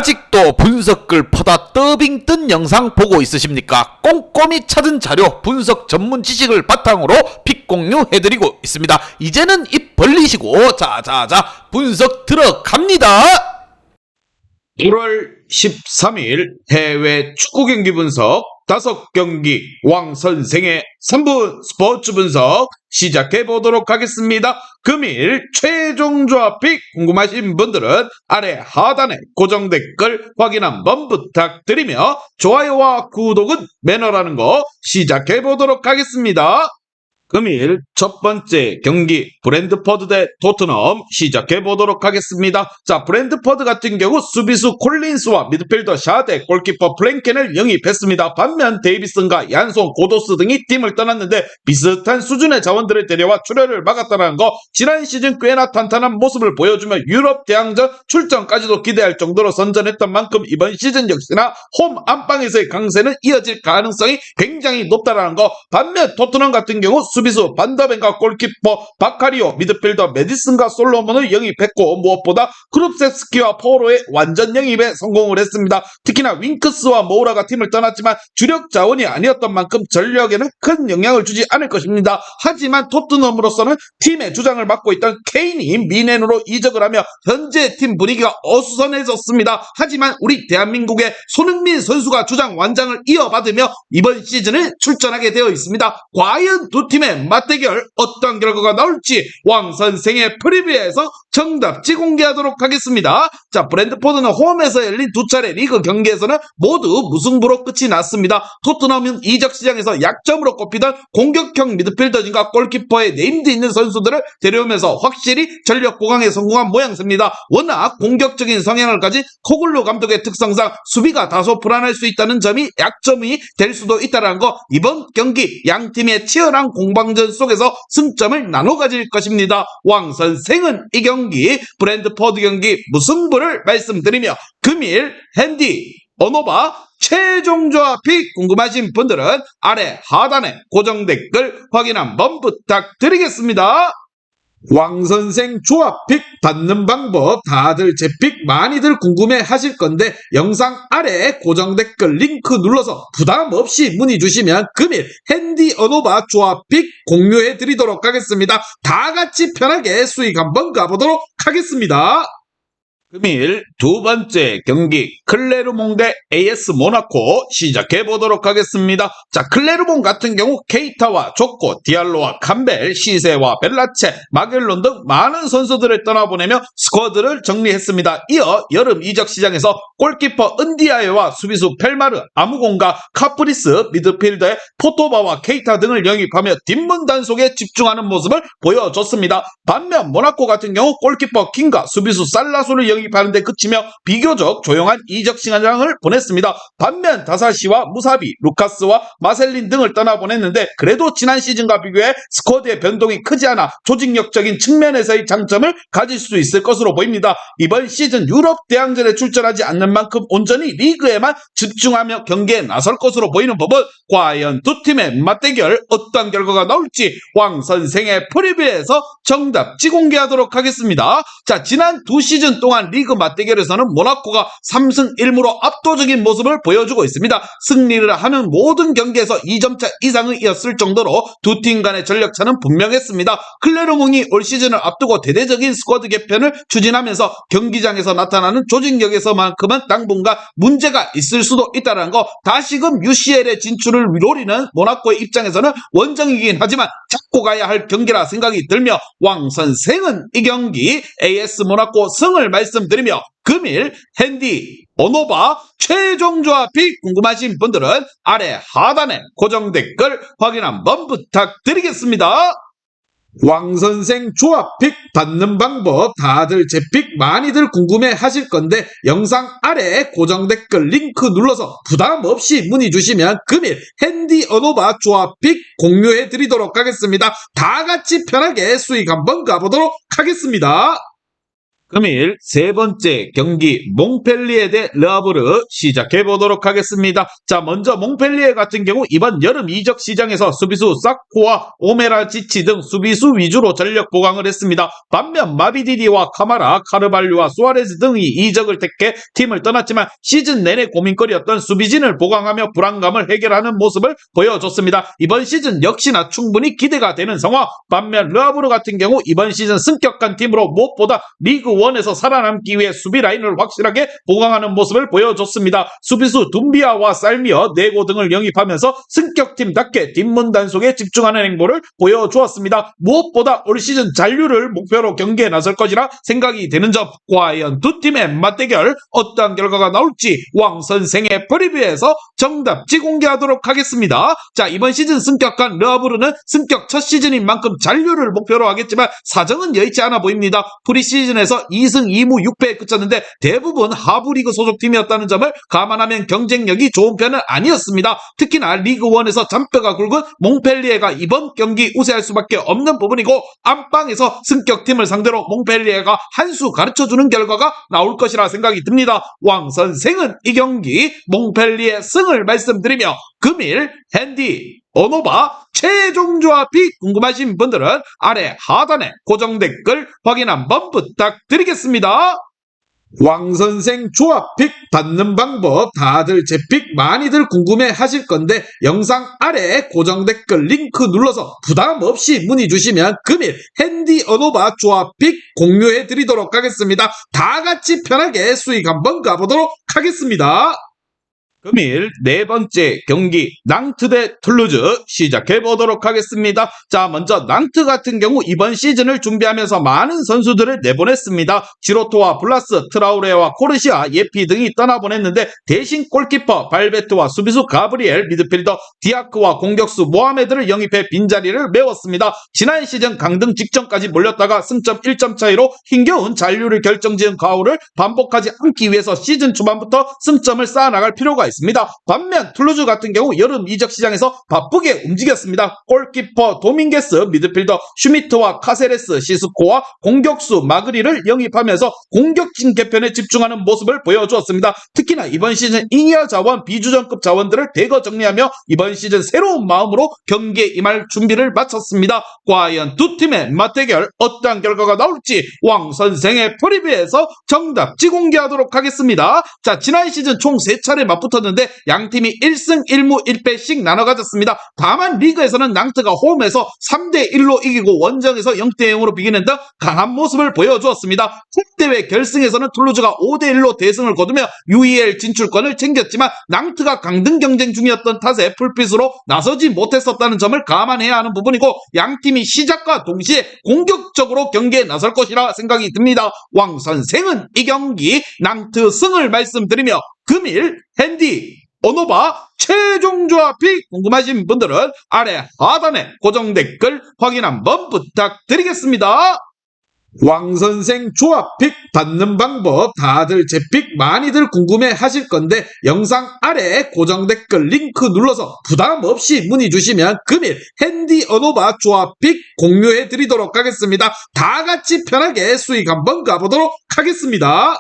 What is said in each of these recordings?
아직도 분석글 퍼다 더빙 뜬 영상 보고 있으십니까? 꼼꼼히 찾은 자료, 분석 전문 지식을 바탕으로 픽 공유해드리고 있습니다. 이제는 입 벌리시고 자자자 분석 들어갑니다. 1월 13일 해외 축구 경기 분석 5경기 왕 선생의 3분 스포츠 분석 시작해 보도록 하겠습니다. 금일 최종 조합픽 궁금하신 분들은 아래 하단에 고정 댓글 확인 한번 부탁드리며 좋아요와 구독은 매너라는 거 시작해 보도록 하겠습니다. 금일 첫 번째 경기 브랜드퍼드 대 토트넘 시작해 보도록 하겠습니다. 자, 브랜드퍼드 같은 경우 수비수 콜린스와 미드필더 샤데, 골키퍼 플랭켄을 영입했습니다. 반면 데이비슨과 얀송, 고도스 등이 팀을 떠났는데 비슷한 수준의 자원들을 데려와 출혈을 막았다는 거, 지난 시즌 꽤나 탄탄한 모습을 보여주며 유럽 대항전 출전까지도 기대할 정도로 선전했던 만큼 이번 시즌 역시나 홈 안방에서의 강세는 이어질 가능성이 굉장히 높다는 거. 반면 토트넘 같은 경우 수비수 반더벤과 골키퍼 바카리오, 미드필더 메디슨과 솔로몬을 영입했고 무엇보다 크룹세스키와 포로의 완전 영입에 성공을 했습니다. 특히나 윙크스와 모우라가 팀을 떠났지만 주력 자원이 아니었던 만큼 전력에는 큰 영향을 주지 않을 것입니다. 하지만 토트넘으로서는 팀의 주장을 맡고 있던 케인이 미넨으로 이적을 하며 현재 팀 분위기가 어수선해졌습니다. 하지만 우리 대한민국의 손흥민 선수가 주장 완장을 이어받으며 이번 시즌을 출전하게 되어 있습니다. 과연 두 팀의 맞대결 어떤 결과가 나올지 왕 선생의 프리뷰에서 정답지 공개하도록 하겠습니다. 자, 브랜드포드는 홈에서 열린 두 차례 리그 경기에서는 모두 무승부로 끝이 났습니다. 토트넘은 이적 시장에서 약점으로 꼽히던 공격형 미드필더진과 골키퍼의 네임드 있는 선수들을 데려오면서 확실히 전력 보강에 성공한 모양새입니다. 워낙 공격적인 성향을 가진 코글루 감독의 특성상 수비가 다소 불안할 수 있다는 점이 약점이 될 수도 있다는 거, 이번 경기 양 팀의 치열한 공방전 속에서 승점을 나눠 가질 것입니다. 왕 선생은 이 경기 브랜드포드 경기 무승부를 말씀드리며 금일 핸디 언어바 최종 조합이 궁금하신 분들은 아래 하단에 고정 댓글 확인 한번 부탁드리겠습니다. 왕선생 조합픽 받는 방법 다들 제 픽 많이들 궁금해 하실 건데 영상 아래 고정 댓글 링크 눌러서 부담 없이 문의 주시면 금일 핸디 언어바 조합픽 공유해 드리도록 하겠습니다. 다 같이 편하게 수익 한번 가보도록 하겠습니다. 금일 두 번째 경기 클레르몽 대 AS 모나코 시작해 보도록 하겠습니다. 자, 클레르몽 같은 경우 케이타와 조코, 디알로와 캄벨, 시세와 벨라체, 마겔론 등 많은 선수들을 떠나보내며 스쿼드를 정리했습니다. 이어 여름 이적 시장에서 골키퍼 은디아에와 수비수 펠마르, 아무공과 카프리스, 미드필더의 포토바와 케이타 등을 영입하며 뒷문 단속에 집중하는 모습을 보여줬습니다. 반면 모나코 같은 경우 골키퍼 킹과 수비수 살라소를 영입하는데 그치며 비교적 조용한 이적 시장을 보냈습니다. 반면 다사시와 무사비, 루카스와 마셀린 등을 떠나보냈는데 그래도 지난 시즌과 비교해 스쿼드의 변동이 크지 않아 조직력적인 측면에서의 장점을 가질 수 있을 것으로 보입니다. 이번 시즌 유럽 대항전에 출전하지 않는 만큼 온전히 리그에만 집중하며 경기에 나설 것으로 보이는 법은 과연 두 팀의 맞대결 어떤 결과가 나올지 왕 선생의 프리뷰에서 정답지 공개하도록 하겠습니다. 자, 지난 두 시즌 동안 리그 맞대결에서는 모나코가 3승 1무로 압도적인 모습을 보여주고 있습니다. 승리를 하는 모든 경기에서 2점차 이상이었을 정도로 두 팀 간의 전력차는 분명했습니다. 클레르몽이 올 시즌을 앞두고 대대적인 스쿼드 개편을 추진하면서 경기장에서 나타나는 조직력에서만큼은 당분간 문제가 있을 수도 있다는 거, 다시금 UCL의 진출을 노리는 모나코의 입장에서는 원정이긴 하지만 잡고 가야 할 경기라 생각이 들며 왕 선생은 이 경기 AS 모나코 승을 말씀드리며 금일 핸디 언어바 최종 조합이 궁금하신 분들은 아래 하단에 고정 댓글 확인 한번 부탁드리겠습니다. 왕선생 조합픽 받는 방법 다들 제 픽 많이들 궁금해 하실 건데 영상 아래 고정 댓글 링크 눌러서 부담 없이 문의 주시면 금일 핸디 언어바 조합픽 공유해 드리도록 하겠습니다. 다 같이 편하게 수익 한번 가보도록 하겠습니다. 금일 세 번째 경기 몽펠리에 대 르하브르 시작해 보도록 하겠습니다. 자, 먼저 몽펠리에 같은 경우 이번 여름 이적 시장에서 수비수 사코와 오메라지치 등 수비수 위주로 전력 보강을 했습니다. 반면 마비디디와 카마라, 카르발류와 수아레스 등이 이적을 택해 팀을 떠났지만 시즌 내내 고민거리였던 수비진을 보강하며 불안감을 해결하는 모습을 보여줬습니다. 이번 시즌 역시나 충분히 기대가 되는 상황. 반면 르하브르 같은 경우 이번 시즌 승격한 팀으로 무엇보다 리그1에서 살아남기 위해 수비 라인을 확실하게 보강하는 모습을 보여줬습니다. 수비수 둠비아와 살미어, 네고 등을 영입하면서 승격팀답게 뒷문 단속에 집중하는 행보를 보여주었습니다. 무엇보다 올 시즌 잔류를 목표로 경기에 나설 것이라 생각이 되는 점, 과연 두 팀의 맞대결 어떠한 결과가 나올지 왕 선생의 프리뷰에서 정답지 공개하도록 하겠습니다. 자, 이번 시즌 승격한 르하브르는 승격 첫 시즌인 만큼 잔류를 목표로 하겠지만 사정은 여의치 않아 보입니다. 프리시즌에서 2승 2무 6패에 그쳤는데 대부분 하부리그 소속팀이었다는 점을 감안하면 경쟁력이 좋은 편은 아니었습니다. 특히나 리그1에서 잔뼈가 굵은 몽펠리에가 이번 경기 우세할 수밖에 없는 부분이고, 안방에서 승격팀을 상대로 몽펠리에가 한 수 가르쳐주는 결과가 나올 것이라 생각이 듭니다. 왕 선생은 이 경기 몽펠리에 승을 말씀드리며 금일 핸디 오노바 최종 조합이 궁금하신 분들은 아래 하단에 고정 댓글 확인 한번 부탁드리겠습니다. 왕선생 조합픽 받는 방법 다들 제 픽 많이들 궁금해 하실 건데 영상 아래 고정 댓글 링크 눌러서 부담 없이 문의 주시면 금일 핸디 어노바 조합픽 공유해 드리도록 하겠습니다. 다 같이 편하게 수익 한번 가보도록 하겠습니다. 금일 네 번째 경기 낭트 대 툴루즈 시작해 보도록 하겠습니다. 자, 먼저 낭트 같은 경우 이번 시즌을 준비하면서 많은 선수들을 내보냈습니다. 지로토와 블라스, 트라우레와 코르시아, 예피 등이 떠나보냈는데 대신 골키퍼 발베트와 수비수 가브리엘, 미드필더 디아크와 공격수 모하메드를 영입해 빈자리를 메웠습니다. 지난 시즌 강등 직전까지 몰렸다가 승점 1점 차이로 힘겨운 잔류를 결정지은 가오를 반복하지 않기 위해서 시즌 초반부터 승점을 쌓아나갈 필요가 있습니다. 반면 툴루즈 같은 경우 여름 이적 시장에서 바쁘게 움직였습니다. 골키퍼 도밍게스, 미드필더 슈미트와 카세레스, 시스코와 공격수 마그리를 영입하면서 공격진 개편에 집중하는 모습을 보여주었습니다. 특히나 이번 시즌 이니어 자원, 비주전급 자원들을 대거 정리하며 이번 시즌 새로운 마음으로 경기에 임할 준비를 마쳤습니다. 과연 두 팀의 맞대결 어떠한 결과가 나올지 왕 선생의 프리뷰에서 정답지 공개하도록 하겠습니다. 자, 지난 시즌 총 3차례 맞붙었는데 양팀이 1승 1무 1패씩 나눠 가졌습니다. 다만 리그에서는 낭트가 홈에서 3대1로 이기고 원정에서 0대0으로 비기는 등 강한 모습을 보여주었습니다. 국대회 결승에서는 툴루즈가 5대1로 대승을 거두며 UEL 진출권을 챙겼지만 낭트가 강등 경쟁 중이었던 탓에 풀핏으로 나서지 못했었다는 점을 감안해야 하는 부분이고, 양팀이 시작과 동시에 공격적으로 경기에 나설 것이라 생각이 듭니다. 왕 선생은 이 경기 낭트 승을 말씀드리며 금일 핸디 오노바 최종 조합이 궁금하신 분들은 아래 하단에 고정 댓글 확인 한번 부탁드리겠습니다. 왕선생 조합픽 받는 방법 다들 제 픽 많이들 궁금해 하실 건데 영상 아래 고정 댓글 링크 눌러서 부담 없이 문의 주시면 금일 핸디 어노바 조합픽 공유해 드리도록 하겠습니다. 다 같이 편하게 수익 한번 가보도록 하겠습니다.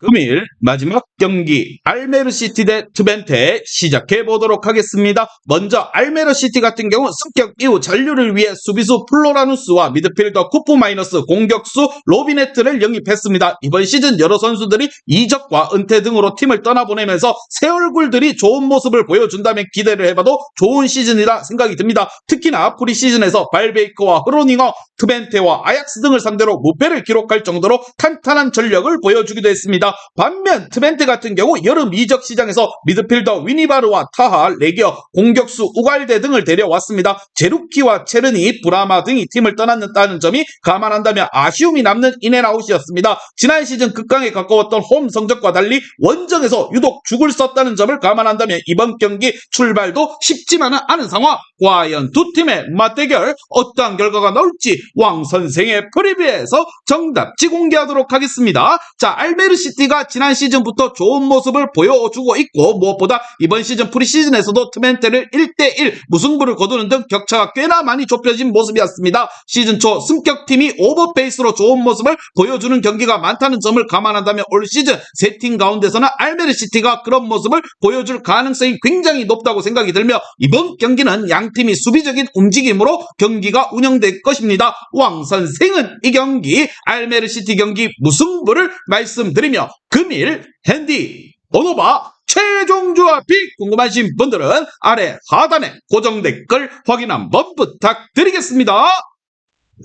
금일 마지막 경기 알메르시티 대 트벤테 시작해 보도록 하겠습니다. 먼저 알메르시티 같은 경우 승격 이후 잔류를 위해 수비수 플로라누스와 미드필더 쿠프 마이너스, 공격수 로비네트를 영입했습니다. 이번 시즌 여러 선수들이 이적과 은퇴 등으로 팀을 떠나보내면서 새 얼굴들이 좋은 모습을 보여준다면 기대를 해봐도 좋은 시즌이라 생각이 듭니다. 특히나 프리시즌에서 발베이커와 흐로닝어, 트벤테와 아약스 등을 상대로 무패를 기록할 정도로 탄탄한 전력을 보여주기도 했습니다. 반면 트벤테 같은 경우 여름 이적 시장에서 미드필더 위니바르와 타하, 레기어, 공격수 우갈데 등을 데려왔습니다. 제루키와 체르니, 브라마 등이 팀을 떠났다는 점이 감안한다면 아쉬움이 남는 인앤아웃이었습니다. 지난 시즌 극강에 가까웠던 홈 성적과 달리 원정에서 유독 죽을 썼다는 점을 감안한다면 이번 경기 출발도 쉽지만은 않은 상황. 과연 두 팀의 맞대결 어떠한 결과가 나올지 왕 선생의 프리뷰에서 정답지 공개하도록 하겠습니다. 자, 알메르시티 알메르시티가 지난 시즌부터 좋은 모습을 보여주고 있고 무엇보다 이번 시즌 프리시즌에서도 트멘테를 1대1 무승부를 거두는 등 격차가 꽤나 많이 좁혀진 모습이었습니다. 시즌 초 승격팀이 오버페이스로 좋은 모습을 보여주는 경기가 많다는 점을 감안한다면 올 시즌 세 팀 가운데서는 알메르시티가 그런 모습을 보여줄 가능성이 굉장히 높다고 생각이 들며 이번 경기는 양팀이 수비적인 움직임으로 경기가 운영될 것입니다. 왕 선생은 이 경기 알메르시티 경기 무승부를 말씀드리며 금일 핸디 오노바 최종 조합이 궁금하신 분들은 아래 하단에 고정 댓글 확인 한번 부탁드리겠습니다.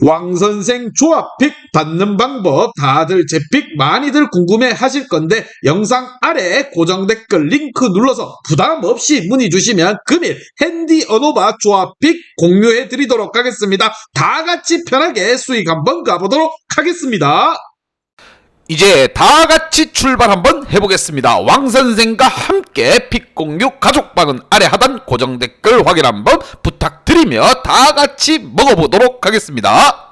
왕선생 조합픽 받는 방법 다들 제 픽 많이들 궁금해 하실 건데 영상 아래 고정 댓글 링크 눌러서 부담 없이 문의 주시면 금일 핸디 어노바 조합픽 공유해 드리도록 하겠습니다. 다 같이 편하게 수익 한번 가보도록 하겠습니다. 이제 다 같이 출발 한번 해보겠습니다. 왕선생과 함께 픽 공유 가족방은 아래 하단 고정 댓글 확인 한번 부탁드리며 다 같이 먹어보도록 하겠습니다.